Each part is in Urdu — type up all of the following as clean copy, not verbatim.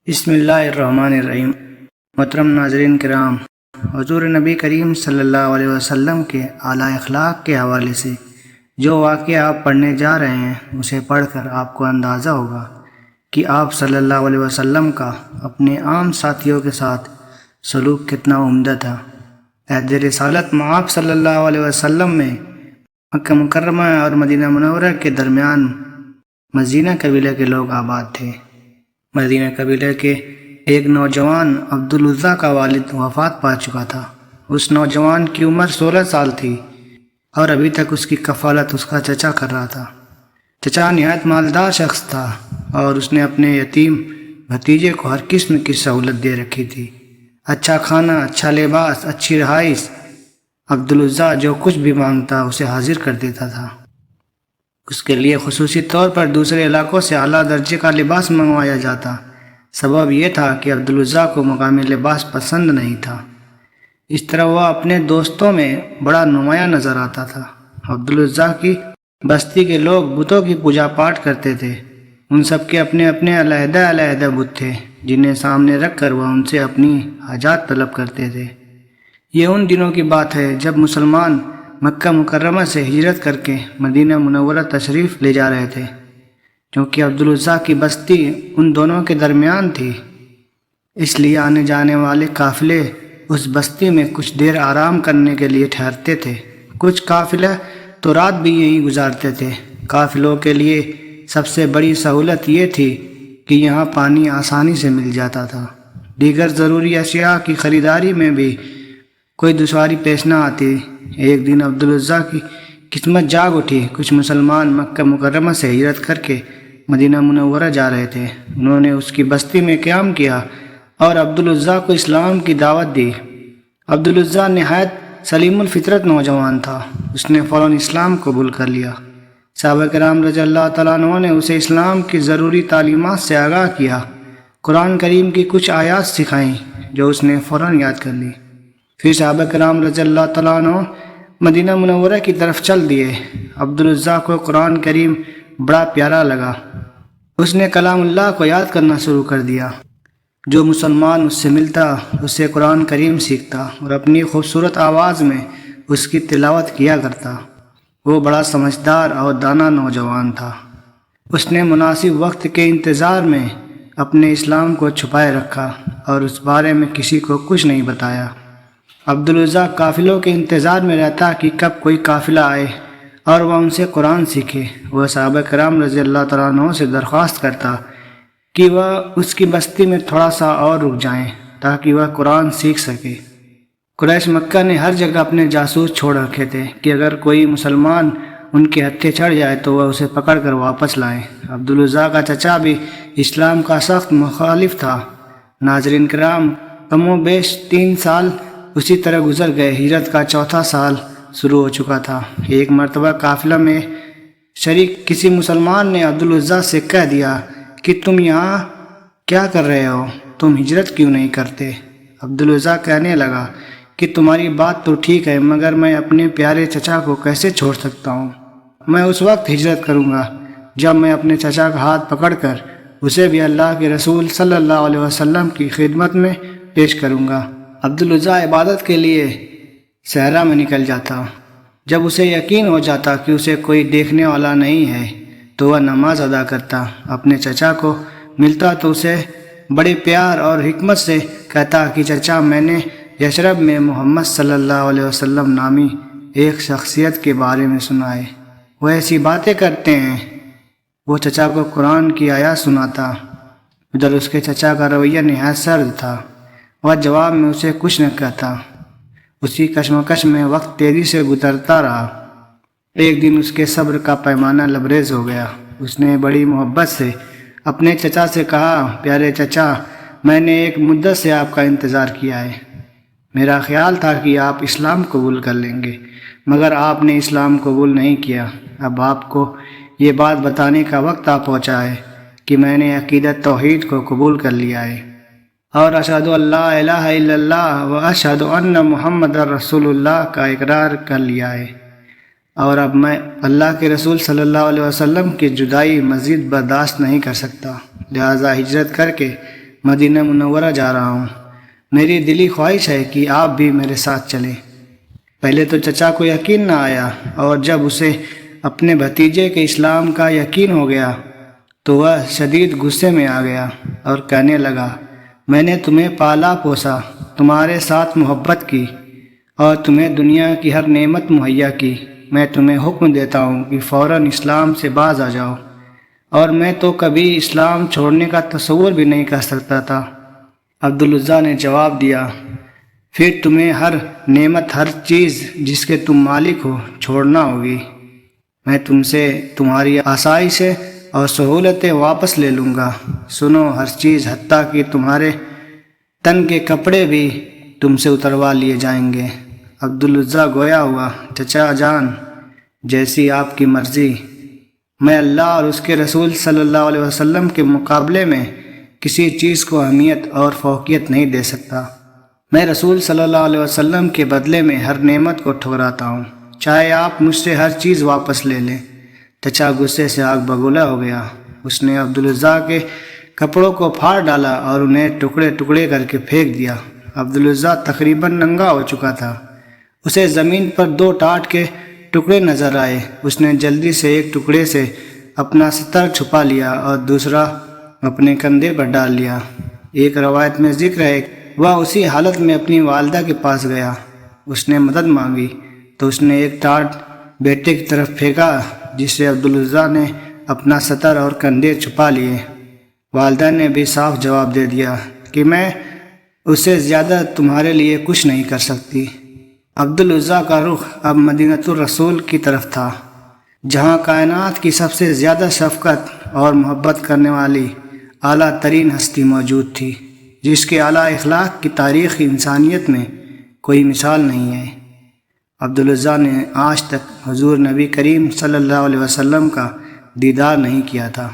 بسم اللہ الرحمن الرحیم۔ محترم ناظرین کرام، حضور نبی کریم صلی اللہ علیہ وسلم کے اعلیٰ اخلاق کے حوالے سے جو واقعہ آپ پڑھنے جا رہے ہیں اسے پڑھ کر آپ کو اندازہ ہوگا کہ آپ صلی اللہ علیہ وسلم کا اپنے عام ساتھیوں کے ساتھ سلوک کتنا عمدہ تھا۔ عہد رسالت میں آپ صلی اللہ علیہ وسلم میں مکہ مکرمہ اور مدینہ منورہ کے درمیان مدینہ قبیلے کے لوگ آباد تھے۔ مدینہ قبیلے کے ایک نوجوان عبدالعزیٰ کا والد وفات پا چکا تھا۔ اس نوجوان کی عمر 16 سال تھی اور ابھی تک اس کی کفالت اس کا چچا کر رہا تھا۔ چچا نہایت مالدار شخص تھا اور اس نے اپنے یتیم بھتیجے کو ہر قسم کی سہولت دے رکھی تھی۔ اچھا کھانا، اچھا لباس، اچھی رہائش، عبدالعزیٰ جو کچھ بھی مانگتا اسے حاضر کر دیتا تھا۔ اس کے لیے خصوصی طور پر دوسرے علاقوں سے اعلیٰ درجے کا لباس منگوایا جاتا۔ سبب یہ تھا کہ عبدالعزیٰ کو مقامی لباس پسند نہیں تھا، اس طرح وہ اپنے دوستوں میں بڑا نمایاں نظر آتا تھا۔ عبدالعزیٰ کی بستی کے لوگ بتوں کی پوجا پاٹ کرتے تھے۔ ان سب کے اپنے اپنے علیحدہ علیحدہ بت تھے جنہیں سامنے رکھ کر وہ ان سے اپنی حاجات طلب کرتے تھے۔ یہ ان دنوں کی بات ہے جب مسلمان مکہ مکرمہ سے ہجرت کر کے مدینہ منورہ تشریف لے جا رہے تھے، کیونکہ عبدالعزیٰ کی بستی ان دونوں کے درمیان تھی، اس لیے آنے جانے والے قافلے اس بستی میں کچھ دیر آرام کرنے کے لیے ٹھہرتے تھے۔ کچھ قافلے تو رات بھی یہیں گزارتے تھے۔ قافلوں کے لیے سب سے بڑی سہولت یہ تھی کہ یہاں پانی آسانی سے مل جاتا تھا۔ دیگر ضروری اشیاء کی خریداری میں بھی کوئی دشواری پیش نہ آتی۔ ایک دن عبدالعزیٰ کی قسمت جاگ اٹھی۔ کچھ مسلمان مکہ مکرمہ سے ہجرت کر کے مدینہ منورہ جا رہے تھے۔ انہوں نے اس کی بستی میں قیام کیا اور عبدالعزیٰ کو اسلام کی دعوت دی۔ عبدالعزیٰ نہایت سلیم الفطرت نوجوان تھا۔ اس نے فوراً اسلام قبول کر لیا۔ صحابہ کرام رضی اللہ تعالیٰ عنہ نے اسے اسلام کی ضروری تعلیمات سے آگاہ کیا، قرآن کریم کی کچھ آیات سکھائیں جو اس نے فوراً یاد کر لی۔ پھر صحابہ کرام رضی اللہ تعالیٰ عنہ مدینہ منورہ کی طرف چل دیے۔ عبدالعزیٰ کو قرآن کریم بڑا پیارا لگا۔ اس نے کلام اللہ کو یاد کرنا شروع کر دیا۔ جو مسلمان اس سے ملتا اسے قرآن کریم سیکھتا اور اپنی خوبصورت آواز میں اس کی تلاوت کیا کرتا۔ وہ بڑا سمجھدار اور دانا نوجوان تھا۔ اس نے مناسب وقت کے انتظار میں اپنے اسلام کو چھپائے رکھا اور اس بارے میں کسی کو کچھ نہیں بتایا۔ عبدالعزیٰ قافلوں کے انتظار میں رہتا کہ کب کوئی قافلہ آئے اور وہ ان سے قرآن سیکھے۔ وہ صحابہ کرام رضی اللہ تعالیٰ عنہ سے درخواست کرتا کہ وہ اس کی بستی میں تھوڑا سا اور رک جائیں تاکہ وہ قرآن سیکھ سکے۔ قریش مکہ نے ہر جگہ اپنے جاسوس چھوڑ رکھے تھے کہ اگر کوئی مسلمان ان کے ہتھے چڑھ جائے تو وہ اسے پکڑ کر واپس لائیں۔ عبدالعزیٰ کا چچا بھی اسلام کا سخت مخالف تھا۔ ناظرین کرام، کم و بیش 3 سال اسی طرح گزر گئے۔ ہجرت کا 4تھا سال شروع ہو چکا تھا۔ ایک مرتبہ قافلہ میں شریک کسی مسلمان نے عبدالعزیٰ سے کہہ دیا کہ تم یہاں کیا کر رہے ہو؟ تم ہجرت کیوں نہیں کرتے؟ عبدالعزیٰ کہنے لگا کہ تمہاری بات تو ٹھیک ہے، مگر میں اپنے پیارے چچا کو کیسے چھوڑ سکتا ہوں؟ میں اس وقت ہجرت کروں گا جب میں اپنے چچا کا ہاتھ پکڑ کر اسے بھی اللہ کے رسول صلی اللہ علیہ وسلم کی خدمت میں پیش کروں گا۔ عبدالعزیٰ عبادت کے لیے صحرا میں نکل جاتا۔ جب اسے یقین ہو جاتا کہ اسے کوئی دیکھنے والا نہیں ہے تو وہ نماز ادا کرتا۔ اپنے چچا کو ملتا تو اسے بڑے پیار اور حکمت سے کہتا کہ چچا، میں نے یثرب میں محمد صلی اللہ علیہ وسلم نامی ایک شخصیت کے بارے میں سنا ہے، وہ ایسی باتیں کرتے ہیں۔ وہ چچا کو قرآن کی آیات سناتا۔ ادھر اس کے چچا کا رویہ نہایت سرد تھا۔ وہ جواب میں اسے کچھ نہ کہتا۔ اسی کشمکش میں وقت تیزی سے گزرتا رہا۔ ایک دن اس کے صبر کا پیمانہ لبریز ہو گیا۔ اس نے بڑی محبت سے اپنے چچا سے کہا، پیارے چچا، میں نے ایک مدت سے آپ کا انتظار کیا ہے۔ میرا خیال تھا کہ آپ اسلام قبول کر لیں گے، مگر آپ نے اسلام قبول نہیں کیا۔ اب آپ کو یہ بات بتانے کا وقت آ پہنچا ہے کہ میں نے عقیدت توحید کو قبول کر لیا ہے اور اشہد ان لا الہ الا اللہ و اشہد ان محمد رسول اللہ کا اقرار کر لیا ہے، اور اب میں اللہ کے رسول صلی اللہ علیہ وسلم کی جدائی مزید برداشت نہیں کر سکتا، لہٰذا ہجرت کر کے مدینہ منورہ جا رہا ہوں، میری دلی خواہش ہے کہ آپ بھی میرے ساتھ چلیں۔ پہلے تو چچا کو یقین نہ آیا، اور جب اسے اپنے بھتیجے کے اسلام کا یقین ہو گیا تو وہ شدید غصے میں آ گیا اور کہنے لگا، میں نے تمہیں پالا پوسا، تمہارے ساتھ محبت کی اور تمہیں دنیا کی ہر نعمت مہیا کی، میں تمہیں حکم دیتا ہوں کہ فوراً اسلام سے باز آ جاؤ، اور میں تو کبھی اسلام چھوڑنے کا تصور بھی نہیں کر سکتا تھا۔ عبدالعزیٰ نے جواب دیا، پھر تمہیں ہر نعمت، ہر چیز جس کے تم مالک ہو چھوڑنا ہوگی۔ میں تم سے تمہاری آسائشیں اور سہولتیں واپس لے لوں گا۔ سنو، ہر چیز حتیٰ کہ تمہارے تن کے کپڑے بھی تم سے اتروا لیے جائیں گے۔ عبدالعزیٰ گویا ہوا، چچا جان، جیسی آپ کی مرضی، میں اللہ اور اس کے رسول صلی اللہ علیہ وسلم کے مقابلے میں کسی چیز کو اہمیت اور فوقیت نہیں دے سکتا۔ میں رسول صلی اللہ علیہ وسلم کے بدلے میں ہر نعمت کو ٹھکراتا ہوں، چاہے آپ مجھ سے ہر چیز واپس لے لیں۔ چچا غصے سے آگ بگولا ہو گیا، اس نے عبدالعزیٰ کے کپڑوں کو پھاڑ ڈالا اور انہیں ٹکڑے ٹکڑے کر کے پھینک دیا۔ عبدالعزیٰ تقریباً ننگا ہو چکا تھا، اسے زمین پر 2 ٹاٹ کے ٹکڑے نظر آئے۔ اس نے جلدی سے ایک ٹکڑے سے اپنا ستر چھپا لیا اور دوسرا اپنے کندھے پر ڈال لیا۔ ایک روایت میں ذکر ہے وہ اسی حالت میں اپنی والدہ کے پاس گیا، اس نے مدد مانگی تو اس نے ایک ٹاٹ بیٹے کی طرف پھینکا، جس سے عبدالعزیٰ نے اپنا ستر اور کندھے چھپا لیے۔ والدہ نے بھی صاف جواب دے دیا کہ میں اس سے زیادہ تمہارے لیے کچھ نہیں کر سکتی۔ عبدالعزیٰ کا رخ اب مدینۃ الرسول کی طرف تھا، جہاں کائنات کی سب سے زیادہ شفقت اور محبت کرنے والی اعلیٰ ترین ہستی موجود تھی، جس کے اعلیٰ اخلاق کی تاریخ انسانیت میں کوئی مثال نہیں ہے۔ عبدالعزیٰ نے آج تک حضور نبی کریم صلی اللہ علیہ وسلم کا دیدار نہیں کیا تھا۔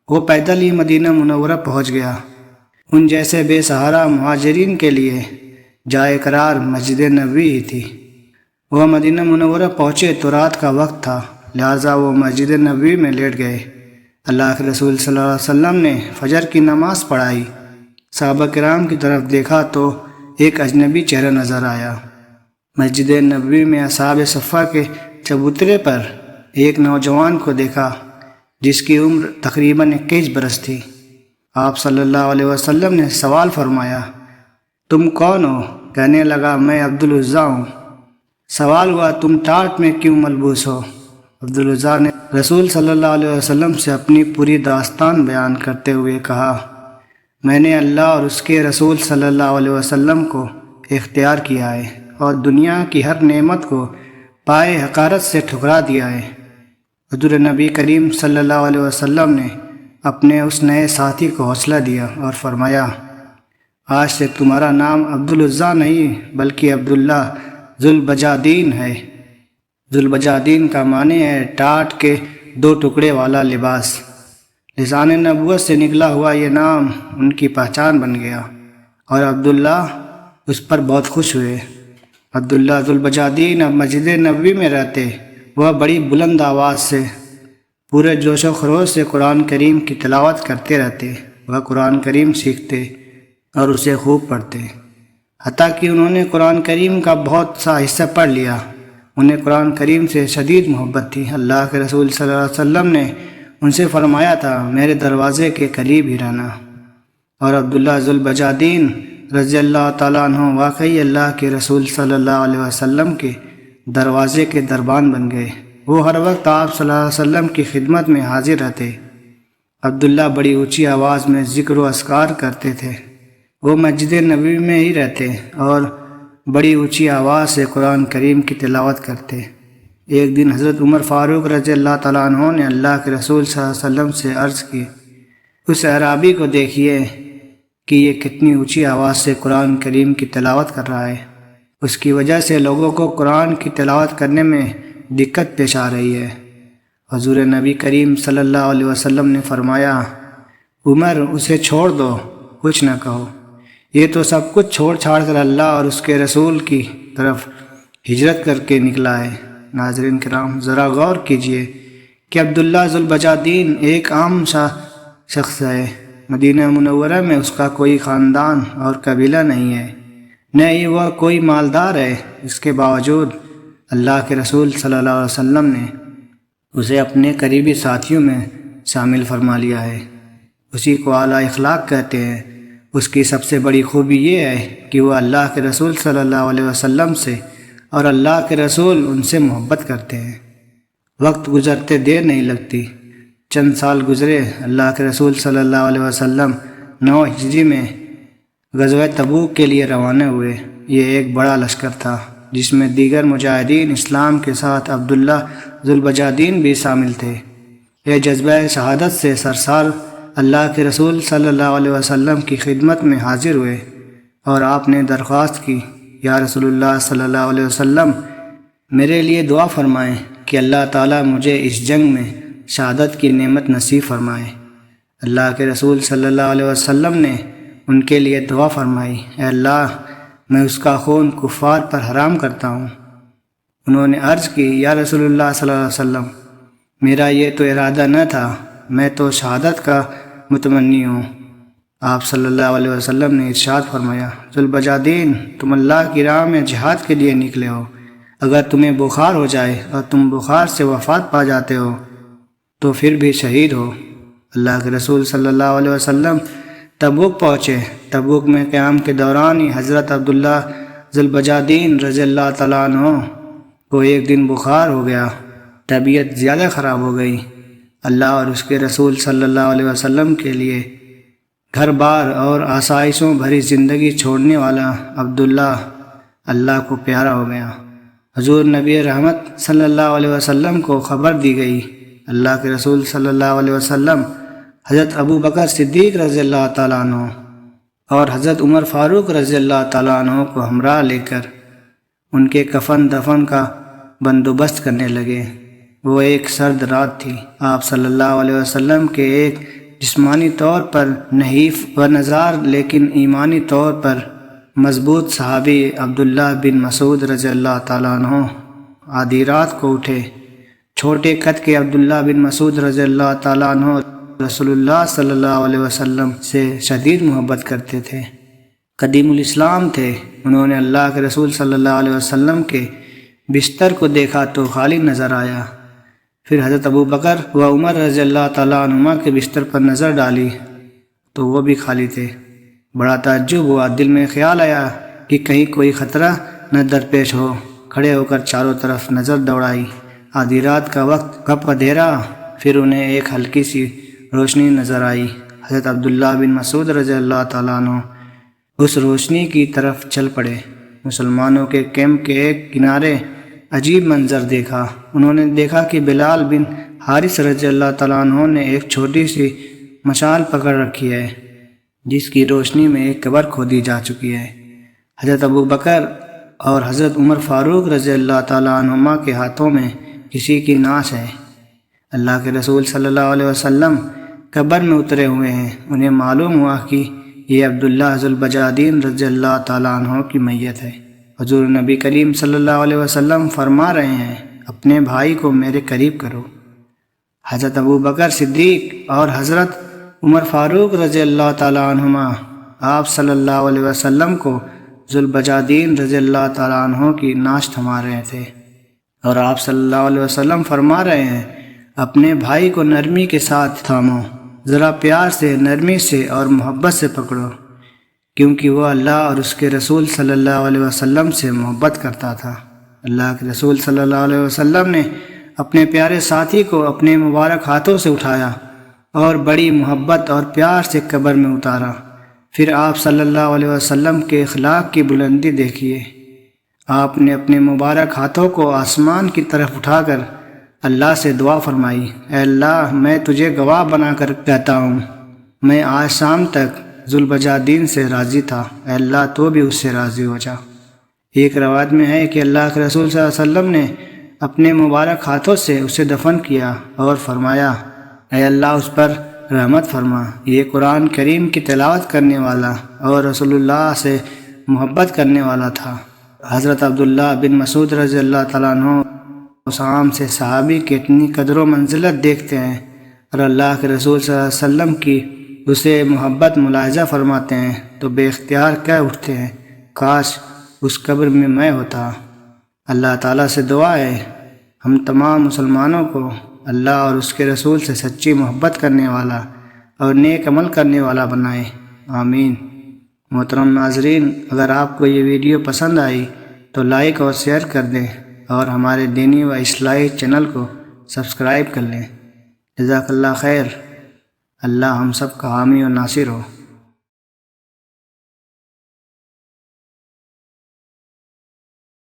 وہ پیدل ہی مدینہ منورہ پہنچ گیا۔ ان جیسے بے سہارا مہاجرین کے لیے جائے قرار مسجد نبوی ہی تھی۔ وہ مدینہ منورہ پہنچے تو رات کا وقت تھا، لہٰذا وہ مسجد نبوی میں لیٹ گئے۔ اللہ کے رسول صلی اللہ علیہ وسلم نے فجر کی نماز پڑھائی، صحابہ کرام کی طرف دیکھا تو ایک اجنبی چہرہ نظر آیا۔ مسجد نبوی میں اصحاب صفہ کے چبوترے پر ایک نوجوان کو دیکھا جس کی عمر تقریباً 21 برس تھی۔ آپ صلی اللہ علیہ وسلم نے سوال فرمایا، تم کون ہو؟ کہنے لگا، میں عبدالعزیٰ ہوں۔ سوال ہوا، تم ٹاٹ میں کیوں ملبوس ہو؟ عبدالعزیٰ نے رسول صلی اللہ علیہ وسلم سے اپنی پوری داستان بیان کرتے ہوئے کہا، میں نے اللہ اور اس کے رسول صلی اللہ علیہ وسلم کو اختیار کیا ہے اور دنیا کی ہر نعمت کو پائے حقارت سے ٹھکرا دیا ہے۔ حضور نبی کریم صلی اللہ علیہ وسلم نے اپنے اس نئے ساتھی کو حوصلہ دیا اور فرمایا، آج سے تمہارا نام عبدالعزیٰ نہیں بلکہ عبداللہ ذوالبجادین ہے۔ ذوالبجادین کا معنی ہے ٹاٹ کے 2 ٹکڑے والا لباس۔ لسان نبوت سے نکلا ہوا یہ نام ان کی پہچان بن گیا اور عبداللہ اس پر بہت خوش ہوئے۔ عبداللہ ذوالبجادین اب مسجد نبوی میں رہتے۔ وہ بڑی بلند آواز سے پورے جوش و خروش سے قرآن کریم کی تلاوت کرتے رہتے۔ وہ قرآن کریم سیکھتے اور اسے خوب پڑھتے، حتیٰ کہ انہوں نے قرآن کریم کا بہت سا حصہ پڑھ لیا۔ انہیں قرآن کریم سے شدید محبت تھی۔ اللہ کے رسول صلی اللہ علیہ وسلم نے ان سے فرمایا تھا، میرے دروازے کے قریب ہی رہنا۔ اور عبداللہ ذوالبجادین رضی اللہ تعالیٰ عنہ واقعی اللہ کے رسول صلی اللہ علیہ وسلم کے دروازے کے دربان بن گئے۔ وہ ہر وقت آپ صلی اللہ علیہ وسلم کی خدمت میں حاضر رہتے۔ عبداللہ بڑی اونچی آواز میں ذکر و اذکار کرتے تھے۔ وہ مسجد نبوی میں ہی رہتے اور بڑی اونچی آواز سے قرآن کریم کی تلاوت کرتے۔ ایک دن حضرت عمر فاروق رضی اللہ تعالیٰ عنہ نے اللہ کے رسول صلی اللہ علیہ وسلم سے عرض کی، اس اعرابی کو دیکھیے کہ یہ کتنی اونچی آواز سے قرآن کریم کی تلاوت کر رہا ہے۔ اس کی وجہ سے لوگوں کو قرآن کی تلاوت کرنے میں دقت پیش آ رہی ہے۔ حضور نبی کریم صلی اللہ علیہ وسلم نے فرمایا، عمر اسے چھوڑ دو، کچھ نہ کہو، یہ تو سب کچھ چھوڑ چھاڑ کر اللہ اور اس کے رسول کی طرف ہجرت کر کے نکلا ہے۔ ناظرین کرام، ذرا غور کیجئے کہ عبداللہ ذوالبجادین ایک عام سا شخص ہے، مدینہ منورہ میں اس کا کوئی خاندان اور قبیلہ نہیں ہے، نہ ہی وہ کوئی مالدار ہے۔ اس کے باوجود اللہ کے رسول صلی اللہ علیہ وسلم نے اسے اپنے قریبی ساتھیوں میں شامل فرما لیا ہے۔ اسی کو اعلیٰ اخلاق کہتے ہیں۔ اس کی سب سے بڑی خوبی یہ ہے کہ وہ اللہ کے رسول صلی اللہ علیہ وسلم سے اور اللہ کے رسول ان سے محبت کرتے ہیں۔ وقت گزرتے دیر نہیں لگتی۔ چند سال گزرے، اللہ کے رسول صلی اللہ علیہ وسلم 9 ہجری میں غزوہ تبوک کے لیے روانہ ہوئے۔ یہ ایک بڑا لشکر تھا جس میں دیگر مجاہدین اسلام کے ساتھ عبداللہ ذوالبجادین بھی شامل تھے۔ یہ جذبہ شہادت سے سرشار اللہ کے رسول صلی اللہ علیہ وسلم کی خدمت میں حاضر ہوئے اور آپ نے درخواست کی، یا رسول اللہ صلی اللہ علیہ وسلم، میرے لیے دعا فرمائیں کہ اللہ تعالیٰ مجھے اس جنگ میں شہادت کی نعمت نصیب فرمائے۔ اللہ کے رسول صلی اللہ علیہ وسلم نے ان کے لیے دعا فرمائی، اے اللہ، میں اس کا خون کفار پر حرام کرتا ہوں۔ انہوں نے عرض کی، یا رسول اللہ صلی اللہ علیہ وسلم، میرا یہ تو ارادہ نہ تھا، میں تو شہادت کا متمنی ہوں۔ آپ صلی اللہ علیہ وسلم نے ارشاد فرمایا، ذوالبجادین، تم اللہ کی راہ میں جہاد کے لیے نکلے ہو، اگر تمہیں بخار ہو جائے اور تم بخار سے وفات پا جاتے ہو تو پھر بھی شہید ہو۔ اللہ کے رسول صلی اللہ علیہ وسلم تبوک پہنچے۔ تبوک میں قیام کے دوران ہی حضرت عبداللہ ذوالبجادین رضی اللہ تعالیٰ عنہ کو ایک دن بخار ہو گیا، طبیعت زیادہ خراب ہو گئی۔ اللہ اور اس کے رسول صلی اللہ علیہ وسلم کے لیے گھر بار اور آسائشوں بھری زندگی چھوڑنے والا عبداللہ اللہ کو پیارا ہو گیا۔ حضور نبی رحمت صلی اللہ علیہ وسلم کو خبر دی گئی۔ اللہ کے رسول صلی اللہ علیہ وسلم حضرت ابو بکر صدیق رضی اللہ تعالیٰ عنہ اور حضرت عمر فاروق رضی اللہ تعالیٰ عنہ کو ہمراہ لے کر ان کے کفن دفن کا بندوبست کرنے لگے۔ وہ ایک سرد رات تھی۔ آپ صلی اللہ علیہ وسلم کے ایک جسمانی طور پر نحیف و نزار لیکن ایمانی طور پر مضبوط صحابی عبداللہ بن مسعود رضی اللہ تعالیٰ عنہ آدھی رات کو اٹھے۔ چھوٹے قد کے عبداللہ بن مسعود رضی اللہ تعالیٰ عنہ رسول اللہ صلی اللہ علیہ وسلم سے شدید محبت کرتے تھے، قدیم الاسلام تھے۔ انہوں نے اللہ کے رسول صلی اللہ علیہ وسلم کے بستر کو دیکھا تو خالی نظر آیا۔ پھر حضرت ابو بکر و عمر رضی اللہ تعالیٰ عنہما کے بستر پر نظر ڈالی تو وہ بھی خالی تھے۔ بڑا تعجب ہوا، دل میں خیال آیا کہ کہیں کوئی خطرہ نہ درپیش ہو۔ کھڑے ہو کر چاروں طرف نظر دوڑائی۔ آدھی رات کا وقت کب اندھیرا، پھر انہیں ایک ہلکی سی روشنی نظر آئی۔ حضرت عبداللہ بن مسعود رضی اللہ تعالیٰ عنہ اس روشنی کی طرف چل پڑے۔ مسلمانوں کے کیمپ کے ایک کنارے عجیب منظر دیکھا۔ انہوں نے دیکھا کہ بلال بن حارث رضی اللہ تعالیٰ عنہ نے ایک چھوٹی سی مشال پکڑ رکھی ہے جس کی روشنی میں ایک قبر کھودی جا چکی ہے۔ حضرت ابو بکر اور حضرت عمر فاروق رضی اللہ تعالیٰ عنہما کے ہاتھوں میں کسی کی ناش ہے۔ اللہ کے رسول صلی اللہ علیہ وسلم قبر میں اترے ہوئے ہیں۔ انہیں معلوم ہوا کہ یہ عبداللہ ذوالبجادین رضی اللہ تعالیٰ عنہ کی میت ہے۔ حضور نبی کریم صلی اللہ علیہ وسلم فرما رہے ہیں، اپنے بھائی کو میرے قریب کرو۔ حضرت ابو بکر صدیق اور حضرت عمر فاروق رضی اللہ تعالیٰ عنہما آپ صلی اللہ علیہ وسلم کو ذوالبجادین رضی اللہ تعالیٰ عنہ کی ناش تھما رہے تھے، اور آپ صلی اللہ علیہ وسلم فرما رہے ہیں، اپنے بھائی کو نرمی کے ساتھ تھامو، ذرا پیار سے، نرمی سے اور محبت سے پکڑو، کیونکہ وہ اللہ اور اس کے رسول صلی اللہ علیہ وسلم سے محبت کرتا تھا۔ اللہ کے رسول صلی اللہ علیہ وسلم نے اپنے پیارے ساتھی کو اپنے مبارک ہاتھوں سے اٹھایا اور بڑی محبت اور پیار سے قبر میں اتارا۔ پھر آپ صلی اللہ علیہ وسلم کے اخلاق کی بلندی دیکھیے۔ آپ نے اپنے مبارک ہاتھوں کو آسمان کی طرف اٹھا کر اللہ سے دعا فرمائی، اے اللہ، میں تجھے گواہ بنا کر کہتا ہوں، میں آج شام تک ذوالبجادین سے راضی تھا، اے اللہ تو بھی اس سے راضی ہو جا۔ ایک روایت میں ہے کہ اللہ کے رسول صلی اللہ علیہ وسلم نے اپنے مبارک ہاتھوں سے اسے دفن کیا اور فرمایا، اے اللہ اس پر رحمت فرما۔ یہ قرآن کریم کی تلاوت کرنے والا اور رسول اللہ سے محبت کرنے والا تھا۔ حضرت عبداللہ بن مسعود رضی اللہ تعالیٰ عنہ اس عام سے صحابی کی اتنی قدر و منزلت دیکھتے ہیں اور اللہ کے رسول صلی اللہ علیہ وسلم کی اسے محبت ملاحظہ فرماتے ہیں تو بے اختیار کہہ اٹھتے ہیں، کاش اس قبر میں میں ہوتا۔ اللہ تعالیٰ سے دعا ہے ہم تمام مسلمانوں کو اللہ اور اس کے رسول سے سچی محبت کرنے والا اور نیک عمل کرنے والا بنائے، آمین۔ محترم ناظرین، اگر آپ کو یہ ویڈیو پسند آئی تو لائک اور شیئر کر دیں اور ہمارے دینی و اصلاحی چینل کو سبسکرائب کر لیں۔ جزاک اللہ خیر۔ اللہ ہم سب کا حامی و ناصر ہو۔